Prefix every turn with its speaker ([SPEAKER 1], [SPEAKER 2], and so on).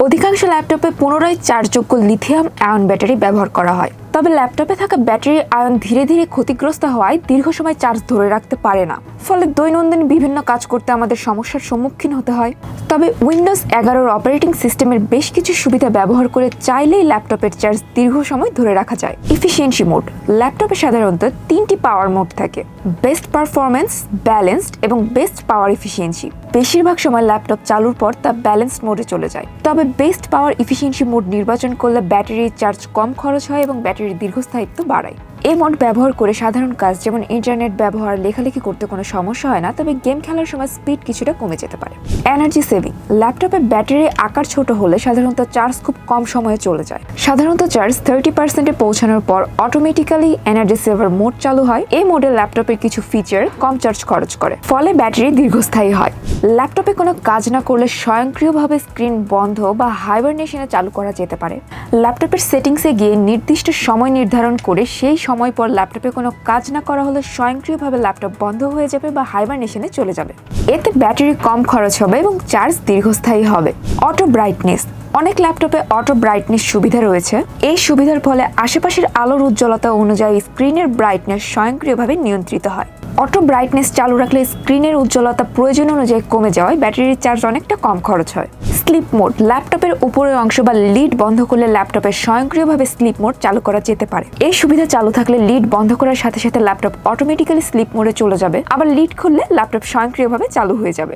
[SPEAKER 1] অধিকাংশ ল্যাপটপে পুনরায় চার্জযোগ্য লিথিয়াম আয়ন ব্যাটারি ব্যবহার করা হয়। তবে ল্যাপটপে থাকা ব্যাটারি আয়ন ধীরে ধীরে ক্ষতিগ্রস্ত হওয়ায় দীর্ঘ সময় চার্জ ধরে রাখতে পারে না, ফলে দৈনন্দিন বিভিন্ন কাজ করতে আমাদের সমস্যার সম্মুখীন হতে হয়। তবে উইন্ডোজ 11 অপারেটিং সিস্টেমের বেশ কিছু সুবিধা ব্যবহার করে চাইলেই ল্যাপটপের চার্জ দীর্ঘ সময় ধরে রাখা যায়। Efficiency mode. ল্যাপটপে সাধারণত 3টি পাওয়ার মোড থাকে: বেস্ট পারফরমেন্স, ব্যালেন্সড এবং বেস্ট পাওয়ার ইফিসিয়েন্সি। বেশিরভাগ সময় ল্যাপটপ চালুর পর তা ব্যালেন্সড মোডে চলে যায়। তবে বেস্ট পাওয়ার ইফিসিয়েন্সি মোড নির্বাচন করলে ব্যাটারির চার্জ কম খরচ হয় এবং ব্যাটারির দীর্ঘস্থায়িত্ব বাড়ায়। এই মোড ব্যবহার করে সাধারণ কাজ যেমন ইন্টারনেট ব্যবহার, লেখালেখি করতে কোনো সমস্যা হয় না, তবে গেম খেলার সময় স্পিড কিছুটা কমে যেতে পারে। Energy saving. ল্যাপটপের ব্যাটারির আকার ছোট হলে সাধারণত চার্জ খুব কম সময়ে চলে যায়। সাধারণত চার্জ 30%-এ পৌঁছানোর পর অটোমেটিক্যালি এনার্জি সেভার মোড চালু হয়। এই মোডে ল্যাপটপের কিছু ফিচার কম চার্জ খরচ করে, ফলে ব্যাটারি দীর্ঘস্থায়ী হয়। ল্যাপটপে কোনো কাজ না করলে স্বয়ংক্রিয়ভাবে স্ক্রিন বন্ধ বা হাইবারনেশনে চালু করা যেতে পারে। ল্যাপটপের সেটিংসে গিয়ে নির্দিষ্ট সময় নির্ধারণ করে সেই সময় পর ল্যাপটপে কোনো কাজ না করা হলে স্বয়ংক্রিয়ভাবে ল্যাপটপ বন্ধ হয়ে যাবে বা হাইবারনেশনে চলে যাবে। এতে ব্যাটারি কম খরচ হবে এবং চার্জ দীর্ঘস্থায়ী হবে। Auto brightness. অনেক ল্যাপটপে অটো ব্রাইটনেস সুবিধা রয়েছে। এই সুবিধার ফলে আশেপাশের আলোর উজ্জ্বলতা অনুযায়ী স্ক্রিনের ব্রাইটনেস স্বয়ংক্রিয়ভাবে নিয়ন্ত্রিত হয়। অটো ব্রাইটনেস চালু রাখলে স্ক্রিনের উজ্জ্বলতা প্রয়োজন অনুযায়ী কমে যাওয়ায় ব্যাটারির চার্জ অনেকটা কম খরচ হয়। Sleep mode. ল্যাপটপের উপরের অংশ বা লিড বন্ধ করলে ল্যাপটপের স্বয়ংক্রিয়ভাবে স্লিপ মোড চালু করা যেতে পারে। এই সুবিধা চালু থাকলে লিড বন্ধ করার সাথে সাথে ল্যাপটপ অটোমেটিক্যালি স্লিপ মোডে চলে যাবে, আবার লিড খুললে ল্যাপটপ স্বয়ংক্রিয়ভাবে চালু হয়ে যাবে।